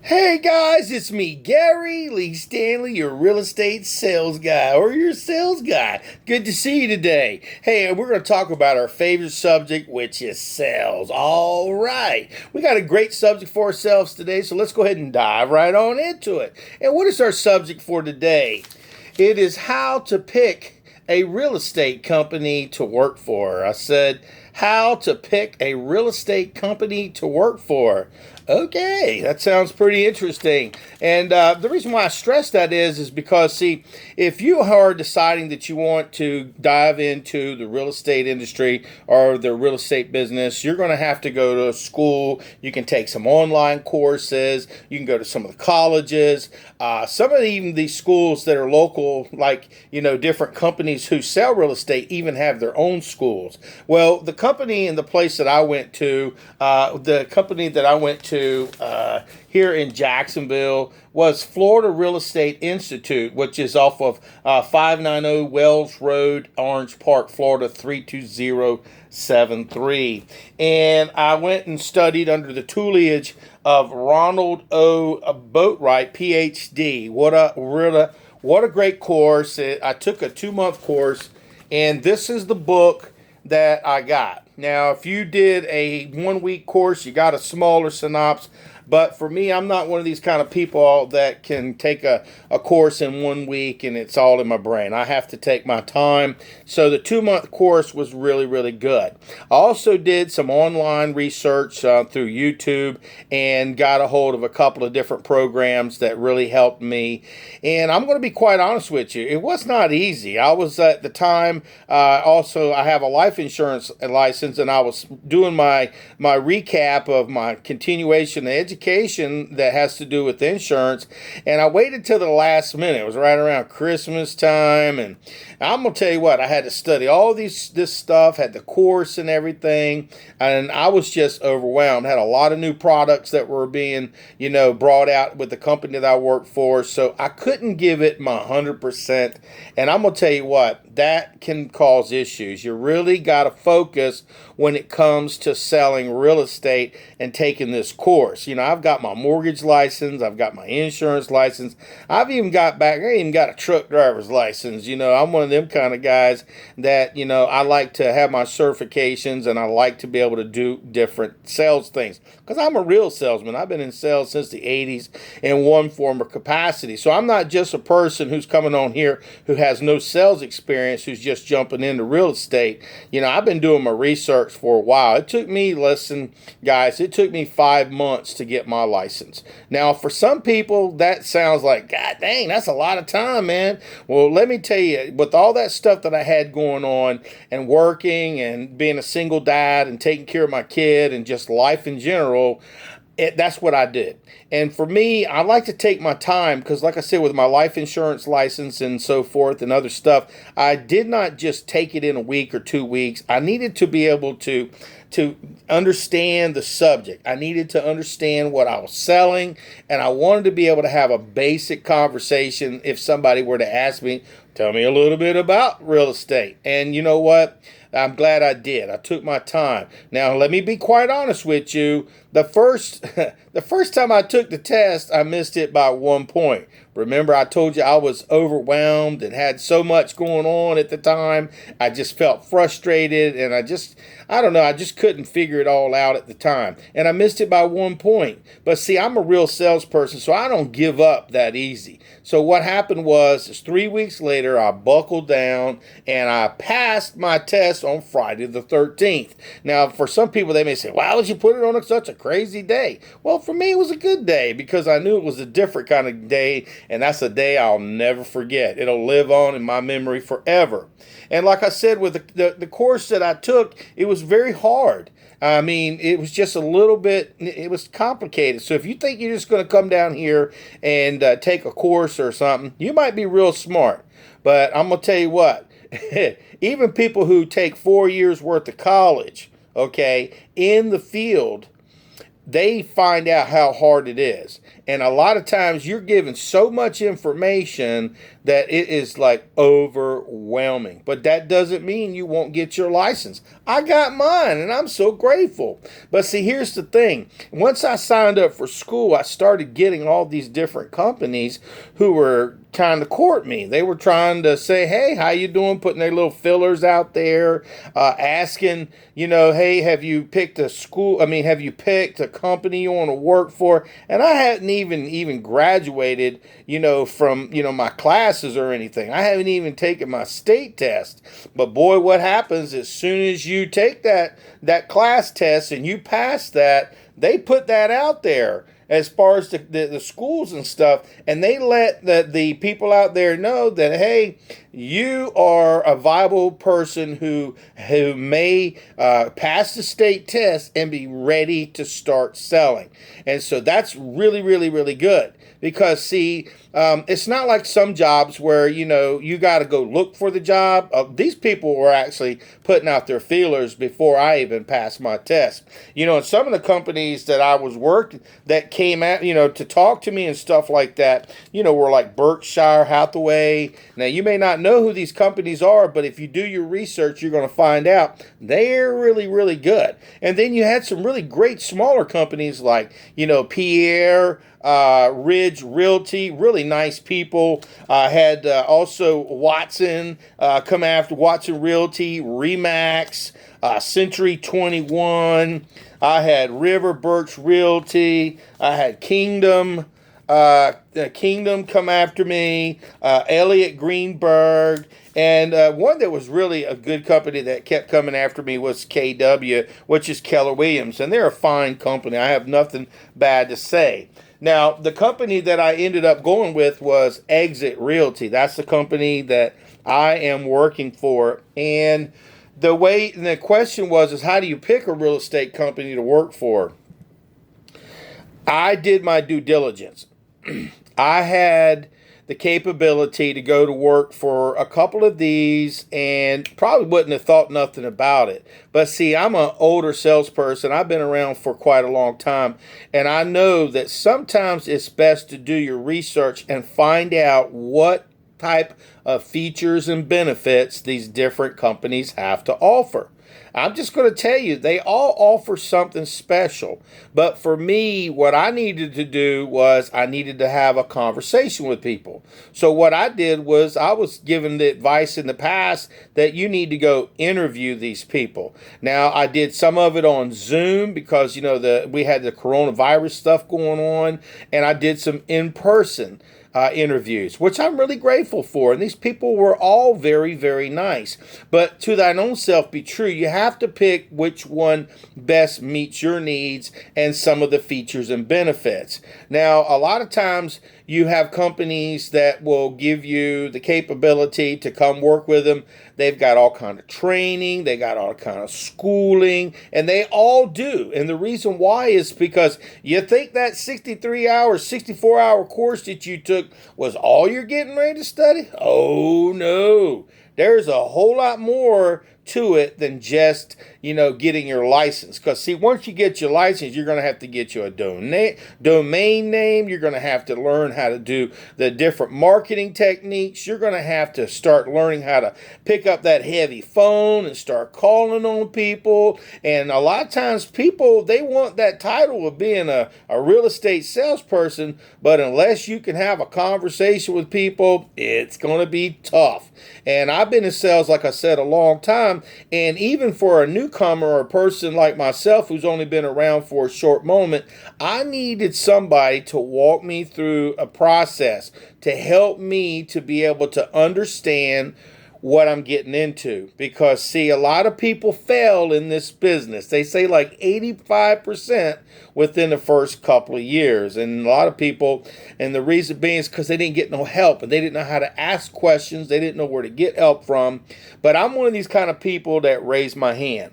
Hey guys, it's me, Gary Lee Stanley, your real estate sales guy or your sales guy. Good to see you today. Hey, we're going to talk about our favorite subject, which is sales. All right, we got a great subject for ourselves today, so let's go ahead and dive right on into it. And what is our subject for today? It is how to pick a real estate company to work for. I said, how to pick a real estate company to work for. Okay, that sounds pretty interesting. And the reason why I stress that is because, see, if you are deciding that you want to dive into the real estate industry or the real estate business, you're going to have to go to school. You can take some online courses. You can go to some of the colleges. Some of even these schools that are local, like, different companies who sell real estate even have their own schools. Well, the company and the place that I went to, here in Jacksonville was Florida Real Estate Institute, which is off of 590 Wells Road, Orange Park, Florida 32073. And I went and studied under the tutelage of Ronald O. Boatwright, PhD. What a great course. I took a 2-month course, and this is the book that I got. Now, if you did a 1-week course, you got a smaller synopsis. But for me, I'm not one of these kind of people that can take a course in 1 week and it's all in my brain. I have to take my time. So the 2-month course was really, really good. I also did some online research through YouTube and got a hold of a couple of different programs that really helped me. And I'm going to be quite honest with you, it was not easy. I was at the time, I have a life insurance license, and I was doing my recap of my continuation education that has to do with insurance, and I waited till the last minute. It was right around Christmas time, and I'm gonna tell you what, I had to study all this stuff, had the course and everything, and I was just overwhelmed. Had a lot of new products that were being brought out with the company that I worked for, so I couldn't give it my 100%. And I'm gonna tell you what, that can cause issues. You really got to focus when it comes to selling real estate and taking this course. I've got my mortgage license, I've got my insurance license, I even got a truck driver's license. I'm one of them kind of guys that, I like to have my certifications, and I like to be able to do different sales things because I'm a real salesman. I've been in sales since the 80s in one form or capacity. So I'm not just a person who's coming on here who has no sales experience, who's just jumping into real estate. I've been doing my research for a while. It took me, listen, guys, it took me 5 months to get my license. Now, for some people, that sounds like, God dang, that's a lot of time, man. Well, let me tell you, with all that stuff that I had going on and working and being a single dad and taking care of my kid and just life in general, that's what I did. And for me, I like to take my time because, like I said, with my life insurance license and so forth and other stuff, I did not just take it in a week or 2 weeks. I needed to be able to understand the subject. I needed to understand what I was selling, and I wanted to be able to have a basic conversation if somebody were to ask me, tell me a little bit about real estate. And you know what? I'm glad I did. I took my time. Now, let me be quite honest with you. The first time I took the test, I missed it by 1 point. Remember, I told you I was overwhelmed and had so much going on at the time. I just felt frustrated, and I just couldn't figure it all out at the time. And I missed it by 1 point. But see, I'm a real salesperson, so I don't give up that easy. So what happened was, 3 weeks later, I buckled down and I passed my test on Friday the 13th. Now, for some people, they may say, why would you put it on such a crazy day? Well, for me, it was a good day because I knew it was a different kind of day, and that's a day I'll never forget. It'll live on in my memory forever. And like I said, with the course that I took, it was very hard. I mean, it was just it was complicated. So if you think you're just going to come down here and take a course or something, you might be real smart. But I'm going to tell you what, even people who take 4 years worth of college, okay, in the field, they find out how hard it is. And a lot of times you're given so much information that it is like overwhelming. But that doesn't mean you won't get your license. I got mine and I'm so grateful. But see, here's the thing. Once I signed up for school, I started getting all these different companies who were trying to court me. They were trying to say, hey, how you doing? Putting their little fillers out there, asking, hey, have you picked a school? Have you picked a company you want to work for? And I hadn't even graduated, from, my classes or anything. I haven't even taken my state test. But boy, what happens as soon as you take that class test and you pass that, they put that out there as far as the schools and stuff, and they let the people out there know that, hey, you are a viable person who may pass the state test and be ready to start selling. And so that's really, really, really good. Because, see, it's not like some jobs where, you got to go look for the job. These people were actually putting out their feelers before I even passed my test. And some of the companies that I was working that came out, to talk to me and stuff like that, were like Berkshire Hathaway. Now, you may not know who these companies are, but if you do your research, you're going to find out they're really, really good. And then you had some really great smaller companies like, Pierre, Ridge Realty, really nice people. Had also Watson come after Watson Realty, Remax, Century 21. I had River Birch Realty. I had Kingdom come after me. Elliott Greenberg. And one that was really a good company that kept coming after me was KW, which is Keller Williams. And they're a fine company. I have nothing bad to say. Now, the company that I ended up going with was Exit Realty. That's the company that I am working for. And the question is how do you pick a real estate company to work for? I did my due diligence. I had the capability to go to work for a couple of these and probably wouldn't have thought nothing about it. But see, I'm an older salesperson. I've been around for quite a long time. And I know that sometimes it's best to do your research and find out what type of features and benefits these different companies have to offer. I'm just going to tell you, they all offer something special. But for me, what I needed to do was I needed to have a conversation with people. So what I did was I was given the advice in the past that you need to go interview these people. Now, I did some of it on Zoom because, we had the coronavirus stuff going on, and I did some in-person interviews, which I'm really grateful for. And these people were all very, very nice. But to thine own self be true, you have to pick which one best meets your needs and some of the features and benefits. Now, a lot of times you have companies that will give you the capability to come work with them. They've got all kind of training, they got all kind of schooling, and they all do. And the reason why is because you think that 63-hour, 64-hour course that you took was all you're getting ready to study? Oh, no. There's a whole lot more to it than just, getting your license. Because, see, once you get your license, you're going to have to get you a domain name. You're going to have to learn how to do the different marketing techniques. You're going to have to start learning how to pick up that heavy phone and start calling on people. And a lot of times people, they want that title of being a real estate salesperson, but unless you can have a conversation with people, it's going to be tough. And I've been in sales, like I said, a long time. And even for a newcomer or a person like myself who's only been around for a short moment, I needed somebody to walk me through a process to help me to be able to understand what I'm getting into. Because, see, a lot of people fail in this business. They say like 85% within the first couple of years. And a lot of people, and the reason being is because they didn't get no help and they didn't know how to ask questions. They didn't know where to get help from. But I'm one of these kind of people that raise my hand.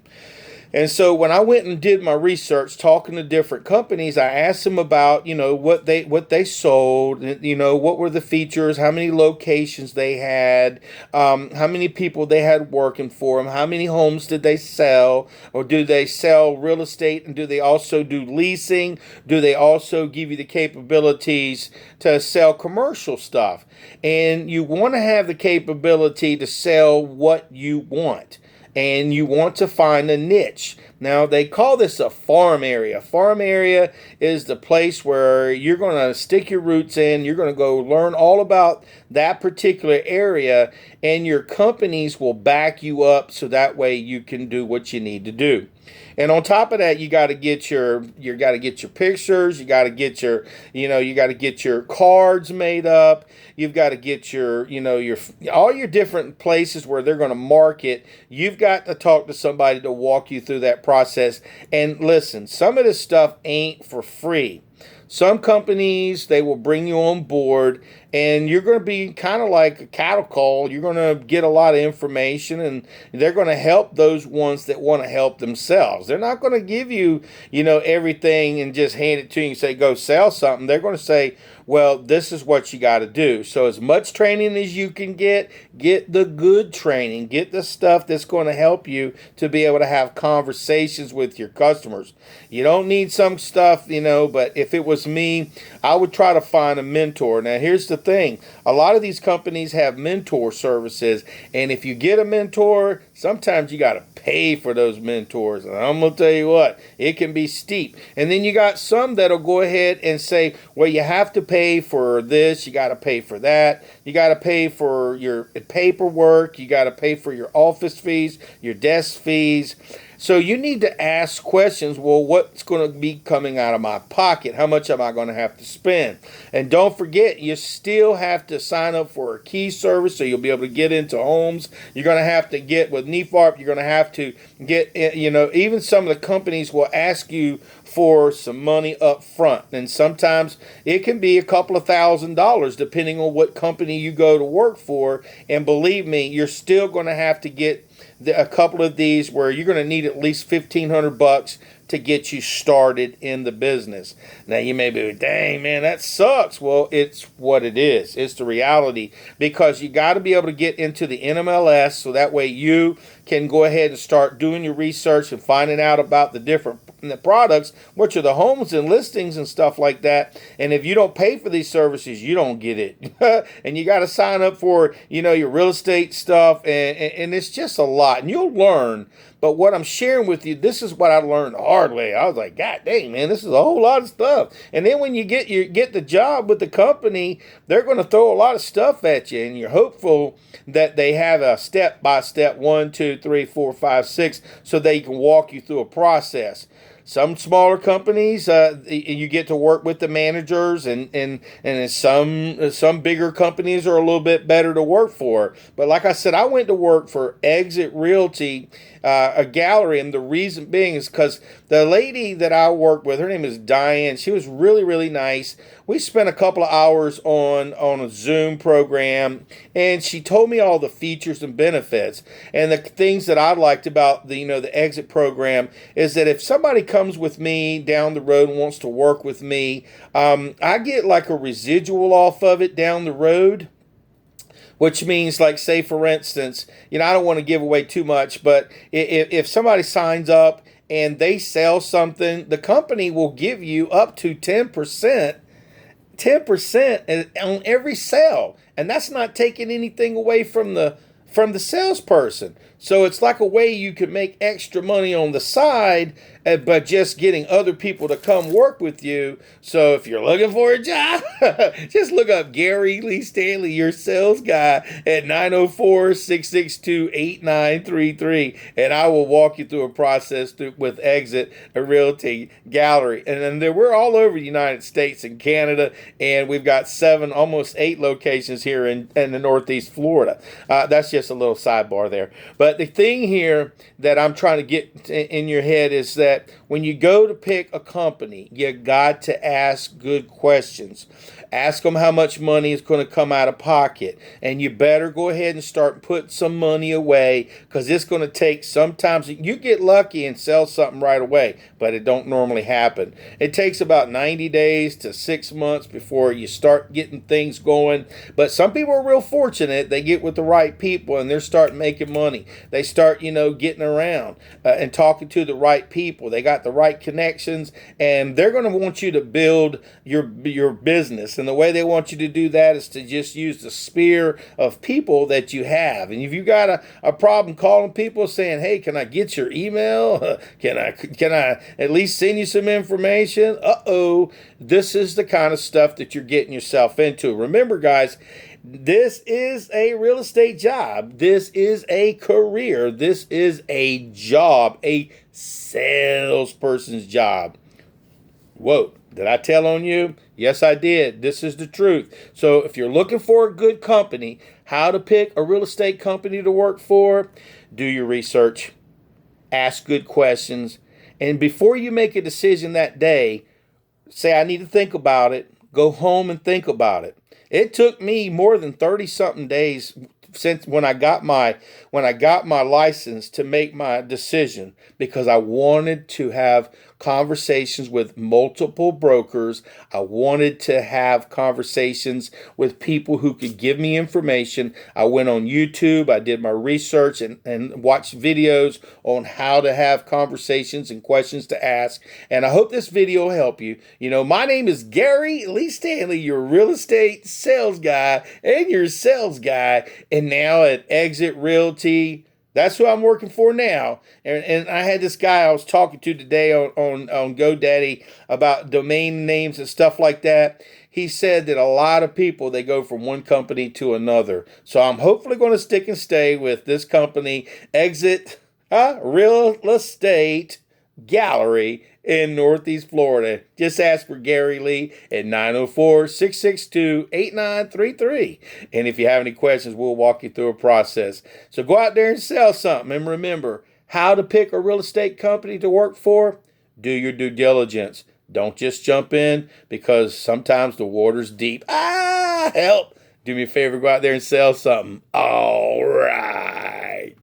And so when I went and did my research, talking to different companies, I asked them about, what they sold, what were the features, how many locations they had, how many people they had working for them, how many homes did they sell, or do they sell real estate, and do they also do leasing? Do they also give you the capabilities to sell commercial stuff? And you want to have the capability to sell what you want, and you want to find a niche. Now, they call this a farm area. Farm area is the place where you're going to stick your roots in. You're going to go learn all about that particular area, and your companies will back you up so that way you can do what you need to do. And on top of that, you got to get your pictures, you got to get your cards made up. You've got to get your all your different places where they're going to market. You've got to talk to somebody to walk you through that process. And listen, some of this stuff ain't for free. Some companies, they will bring you on board, and you're going to be kind of like a cattle call. You're going to get a lot of information, and they're going to help those ones that want to help themselves. They're not going to give you, everything and just hand it to you and say, go sell something. They're going to say, well, this is what you got to do. So as much training as you can get the good training, get the stuff that's going to help you to be able to have conversations with your customers. You don't need some stuff, but if it was me, I would try to find a mentor. Now, here's the thing. A lot of these companies have mentor services, and if you get a mentor, sometimes you got to pay for those mentors. And I'm going to tell you what, it can be steep. And then you got some that'll go ahead and say, well, you have to pay for this, you got to pay for that, you got to pay for your paperwork, you got to pay for your office fees, your desk fees. So you need to ask questions. Well, what's going to be coming out of my pocket? How much am I going to have to spend? And don't forget, you still have to sign up for a key service so you'll be able to get into homes. You're going to have to get with NEFARP. You're going to have to get, even some of the companies will ask you for some money up front. And sometimes it can be a couple of $1,000s depending on what company you go to work for. And believe me, you're still going to have to get a couple of these where you're going to need at least $1,500 to get you started in the business. Now you may be, dang man, that sucks. Well, it's what it is. It's the reality, because you got to be able to get into the NMLS so that way you can go ahead and start doing your research and finding out about the different products, which are the homes and listings and stuff like that. And if you don't pay for these services, you don't get it. And you got to sign up for, your real estate stuff. And it's just a lot. And you'll learn. But what I'm sharing with you, this is what I learned the hard way. I was like, God dang, man, this is a whole lot of stuff. And then when you get the job with the company, they're going to throw a lot of stuff at you. And you're hopeful that they have a step-by-step 1, 2, 3, 4, 5, 6 so they can walk you through a process. Some smaller companies, you get to work with the managers, and some bigger companies are a little bit better to work for. But like I said, I went to work for Exit Realty, a gallery, and the reason being is because the lady that I worked with, her name is Diane. She was really, really nice. We spent a couple of hours on a Zoom program, and she told me all the features and benefits. And the things that I liked about the Exit program is that if somebody comes with me down the road and wants to work with me, I get like a residual off of it down the road. Which means, like, say, for instance, I don't want to give away too much, but if somebody signs up and they sell something, the company will give you up to 10% on every sale. And that's not taking anything away from the salesperson. So it's like a way you can make extra money on the side, but just getting other people to come work with you. So if you're looking for a job, just look up Gary Lee Stanley, your sales guy, at 904-662-8933, and I will walk you through a process with Exit Realty Gallery. And then we're all over the United States and Canada, and we've got 7, almost 8 locations here in the Northeast Florida. That's just a little sidebar there. But the thing here that I'm trying to get in your head is that when you go to pick a company, you got to ask good questions. Ask them how much money is going to come out of pocket. And you better go ahead and start putting some money away, because it's going to take, sometimes you get lucky and sell something right away, but it don't normally happen. It takes about 90 days to 6 months before you start getting things going. But some people are real fortunate. They get with the right people and they're starting making money. They start, getting around and talking to the right people. They got the right connections, and they're going to want you to build your business. And the way they want you to do that is to just use the sphere of people that you have. And if you got a problem calling people saying, hey, can I get your email? Can I at least send you some information? This is the kind of stuff that you're getting yourself into. Remember, guys, this is a real estate job. This is a career. This is a job, a salesperson's job. Whoa, did I tell on you? Yes, I did. This is the truth. So if you're looking for a good company, how to pick a real estate company to work for, do your research, ask good questions, and before you make a decision that day, say, I need to think about it. Go home and think about it. It took me more than 30 something days since when I got my license to make my decision, because I wanted to have conversations with multiple brokers. I wanted to have conversations with people who could give me information. I went on YouTube, I did my research and watched videos on how to have conversations and questions to ask. And I hope this video will help you. My name is Gary Lee Stanley, your real estate sales guy and your sales guy. And now at Exit Realty, that's who I'm working for now. And I had this guy I was talking to today on GoDaddy about domain names and stuff like that. He said that a lot of people, they go from one company to another. So I'm hopefully going to stick and stay with this company, Exit Real Estate Gallery in Northeast Florida. Just ask for Gary Lee at 904-662-8933. And if you have any questions, we'll walk you through a process. So go out there and sell something. And remember, how to pick a real estate company to work for? Do your due diligence. Don't just jump in, because sometimes the water's deep. Help! Do me a favor, go out there and sell something. All right.